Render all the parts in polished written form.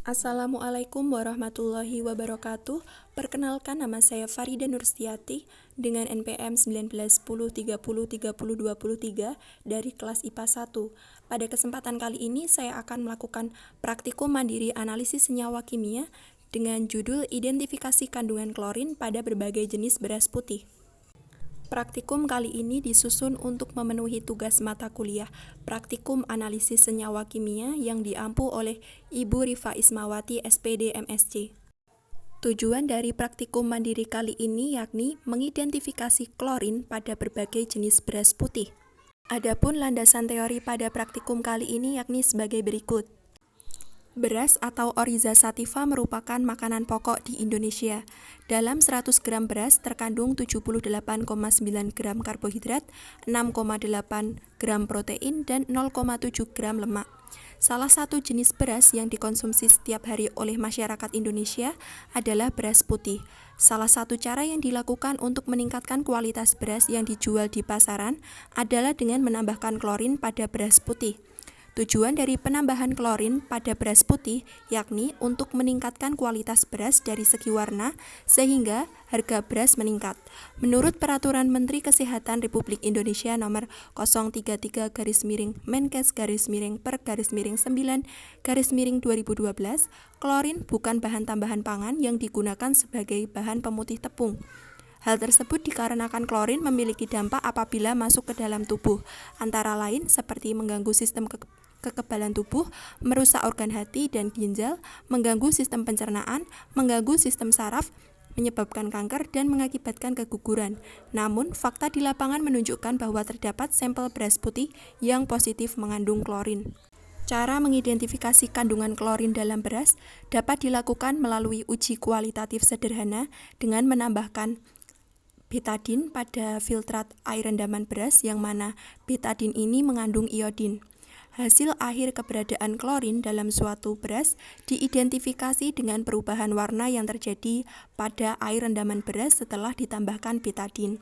Assalamualaikum warahmatullahi wabarakatuh. Perkenalkan, nama saya Farida Nurstiati dengan NPM 1910303023 dari kelas IPA 1. Pada kesempatan kali ini saya akan melakukan praktikum mandiri analisis senyawa kimia dengan judul Identifikasi Kandungan Klorin pada berbagai jenis beras putih. Praktikum kali ini disusun untuk memenuhi tugas mata kuliah Praktikum Analisis Senyawa Kimia yang diampu oleh Ibu Rifa Ismawati, SPD, MSc. Tujuan dari praktikum mandiri kali ini yakni mengidentifikasi klorin pada berbagai jenis beras putih. Adapun landasan teori pada praktikum kali ini yakni sebagai berikut. Beras atau Oryza sativa merupakan makanan pokok di Indonesia. Dalam 100 gram beras terkandung 78,9 gram karbohidrat, 6,8 gram protein, dan 0,7 gram lemak. Salah satu jenis beras yang dikonsumsi setiap hari oleh masyarakat Indonesia adalah beras putih. Salah satu cara yang dilakukan untuk meningkatkan kualitas beras yang dijual di pasaran adalah dengan menambahkan klorin pada beras putih. Tujuan dari penambahan klorin pada beras putih yakni untuk meningkatkan kualitas beras dari segi warna sehingga harga beras meningkat. Menurut Peraturan Menteri Kesehatan Republik Indonesia Nomor 033-Menkes-per-9-2012, klorin bukan bahan tambahan pangan yang digunakan sebagai bahan pemutih tepung. Hal tersebut dikarenakan klorin memiliki dampak apabila masuk ke dalam tubuh, antara lain seperti mengganggu sistem kekebalan tubuh, merusak organ hati dan ginjal, mengganggu sistem pencernaan, mengganggu sistem saraf, menyebabkan kanker, dan mengakibatkan keguguran. Namun, fakta di lapangan menunjukkan bahwa terdapat sampel beras putih yang positif mengandung klorin. Cara mengidentifikasi kandungan klorin dalam beras dapat dilakukan melalui uji kualitatif sederhana dengan menambahkan betadin pada filtrat air rendaman beras yang mana betadin ini mengandung iodin. Hasil akhir keberadaan klorin dalam suatu beras diidentifikasi dengan perubahan warna yang terjadi pada air rendaman beras setelah ditambahkan betadin.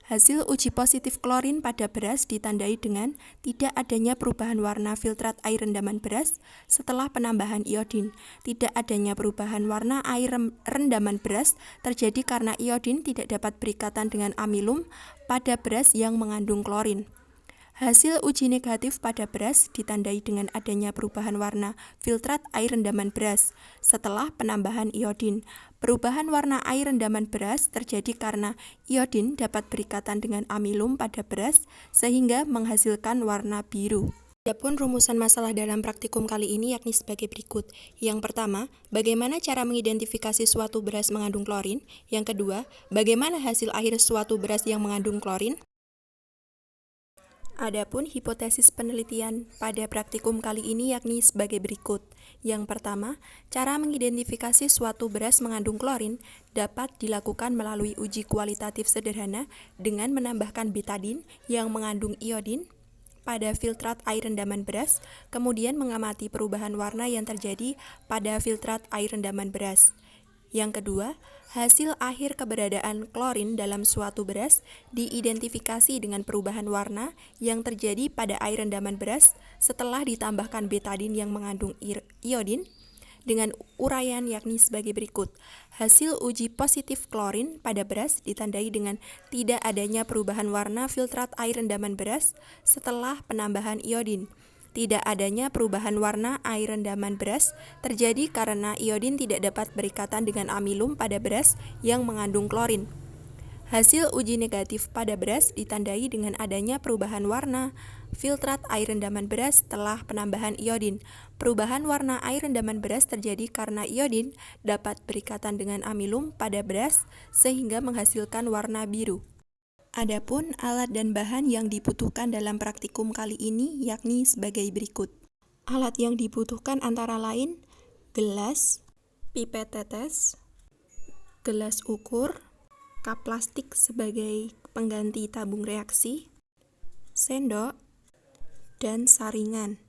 Hasil uji positif klorin pada beras ditandai dengan tidak adanya perubahan warna filtrat air rendaman beras setelah penambahan iodin. Tidak adanya perubahan warna air rendaman beras terjadi karena iodin tidak dapat berikatan dengan amilum pada beras yang mengandung klorin. Hasil uji negatif pada beras ditandai dengan adanya perubahan warna filtrat air rendaman beras setelah penambahan iodin. Perubahan warna air rendaman beras terjadi karena iodin dapat berikatan dengan amilum pada beras sehingga menghasilkan warna biru. Adapun rumusan masalah dalam praktikum kali ini yakni sebagai berikut. Yang pertama, bagaimana cara mengidentifikasi suatu beras mengandung klorin? Yang kedua, bagaimana hasil akhir suatu beras yang mengandung klorin? Adapun hipotesis penelitian pada praktikum kali ini yakni sebagai berikut. Yang pertama, cara mengidentifikasi suatu beras mengandung klorin dapat dilakukan melalui uji kualitatif sederhana dengan menambahkan betadin yang mengandung iodin pada filtrat air rendaman beras, kemudian mengamati perubahan warna yang terjadi pada filtrat air rendaman beras. Yang kedua, hasil akhir keberadaan klorin dalam suatu beras diidentifikasi dengan perubahan warna yang terjadi pada air rendaman beras setelah ditambahkan betadin yang mengandung iodin dengan uraian yakni sebagai berikut. Hasil uji positif klorin pada beras ditandai dengan tidak adanya perubahan warna filtrat air rendaman beras setelah penambahan iodin. Tidak adanya perubahan warna air rendaman beras terjadi karena iodin tidak dapat berikatan dengan amilum pada beras yang mengandung klorin. Hasil uji negatif pada beras ditandai dengan adanya perubahan warna filtrat air rendaman beras setelah penambahan iodin. Perubahan warna air rendaman beras terjadi karena iodin dapat berikatan dengan amilum pada beras sehingga menghasilkan warna biru. Adapun alat dan bahan yang dibutuhkan dalam praktikum kali ini yakni sebagai berikut. Alat yang dibutuhkan antara lain gelas, pipet tetes, gelas ukur, kap plastik sebagai pengganti tabung reaksi, sendok, dan saringan.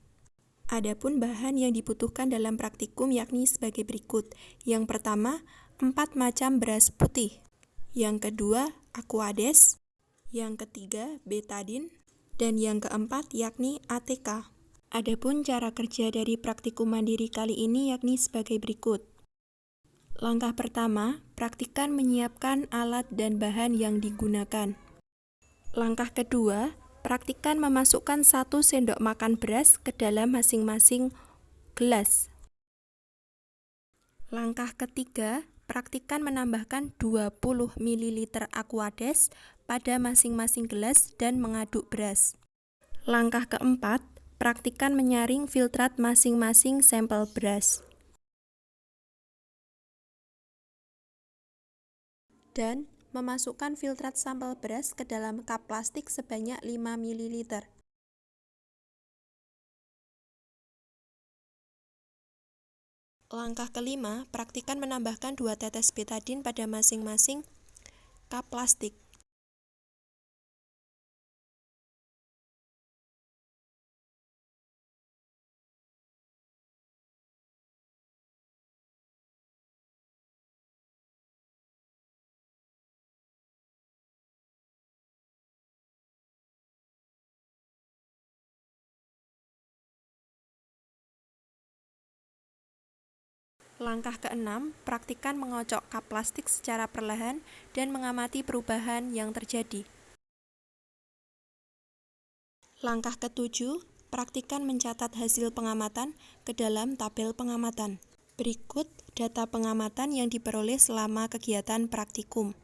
Adapun bahan yang dibutuhkan dalam praktikum yakni sebagai berikut. Yang pertama, 4 macam beras putih. Yang kedua, aquades. Yang ketiga, betadin, dan yang keempat yakni ATK. Adapun cara kerja dari praktikum mandiri kali ini yakni sebagai berikut. Langkah pertama, praktikkan menyiapkan alat dan bahan yang digunakan. Langkah kedua, praktikkan memasukkan 1 sendok makan beras ke dalam masing-masing gelas. Langkah ketiga, praktikkan menambahkan 20 ml Aquades pada masing-masing gelas dan mengaduk beras. Langkah keempat, praktikkan menyaring filtrat masing-masing sampel beras. Dan memasukkan filtrat sampel beras ke dalam cup plastik sebanyak 5 ml. Langkah kelima, praktikkan menambahkan 2 tetes betadine pada masing-masing cup plastik. Langkah keenam, praktikkan mengocok cup plastik secara perlahan dan mengamati perubahan yang terjadi. Langkah ketujuh, praktikkan mencatat hasil pengamatan ke dalam tabel pengamatan. Berikut data pengamatan yang diperoleh selama kegiatan praktikum.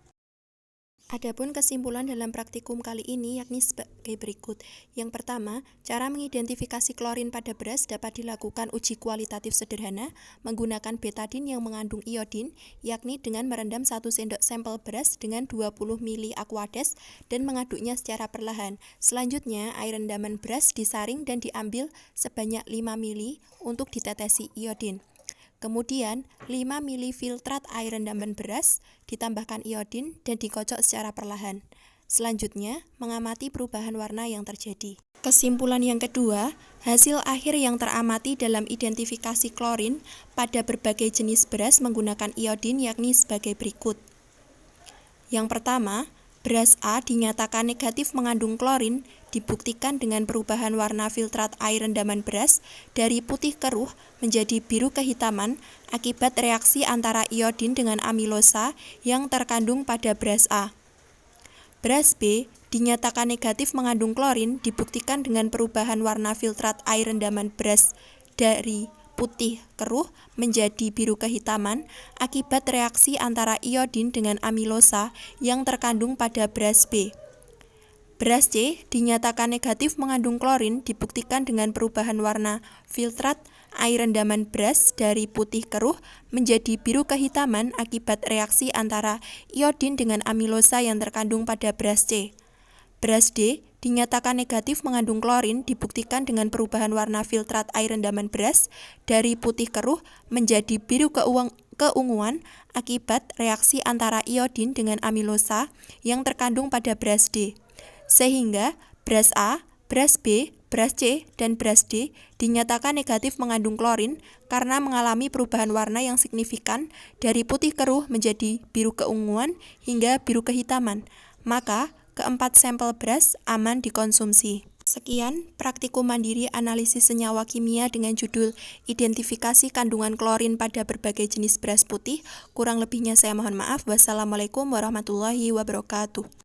Adapun kesimpulan dalam praktikum kali ini yakni sebagai berikut. Yang pertama, cara mengidentifikasi klorin pada beras dapat dilakukan uji kualitatif sederhana menggunakan betadine yang mengandung iodin, yakni dengan merendam 1 sendok sampel beras dengan 20 ml Aquades dan mengaduknya secara perlahan. Selanjutnya, air rendaman beras disaring dan diambil sebanyak 5 ml untuk ditetesi iodin. Kemudian, 5 ml filtrat air rendaman beras, ditambahkan iodin dan dikocok secara perlahan. Selanjutnya, mengamati perubahan warna yang terjadi. Kesimpulan yang kedua, hasil akhir yang teramati dalam identifikasi klorin pada berbagai jenis beras menggunakan iodin yakni sebagai berikut. Yang pertama, beras A dinyatakan negatif mengandung klorin dibuktikan dengan perubahan warna filtrat air rendaman beras dari putih keruh menjadi biru kehitaman akibat reaksi antara iodin dengan amilosa yang terkandung pada beras A. Beras B dinyatakan negatif mengandung klorin dibuktikan dengan perubahan warna filtrat air rendaman beras dari putih keruh menjadi biru kehitaman akibat reaksi antara iodin dengan amilosa yang terkandung pada beras B. Beras C dinyatakan negatif mengandung klorin dibuktikan dengan perubahan warna filtrat air rendaman beras dari putih keruh menjadi biru kehitaman akibat reaksi antara iodin dengan amilosa yang terkandung pada beras C. Beras D dinyatakan negatif mengandung klorin dibuktikan dengan perubahan warna filtrat air rendaman beras dari putih keruh menjadi biru keunguan akibat reaksi antara iodin dengan amilosa yang terkandung pada beras D. Sehingga beras A, beras B, beras C, dan beras D dinyatakan negatif mengandung klorin karena mengalami perubahan warna yang signifikan dari putih keruh menjadi biru keunguan hingga biru kehitaman. Maka, keempat sampel beras aman dikonsumsi. Sekian praktikum mandiri analisis senyawa kimia dengan judul Identifikasi Kandungan Klorin pada Berbagai Jenis Beras Putih. Kurang lebihnya saya mohon maaf. Wassalamualaikum warahmatullahi wabarakatuh.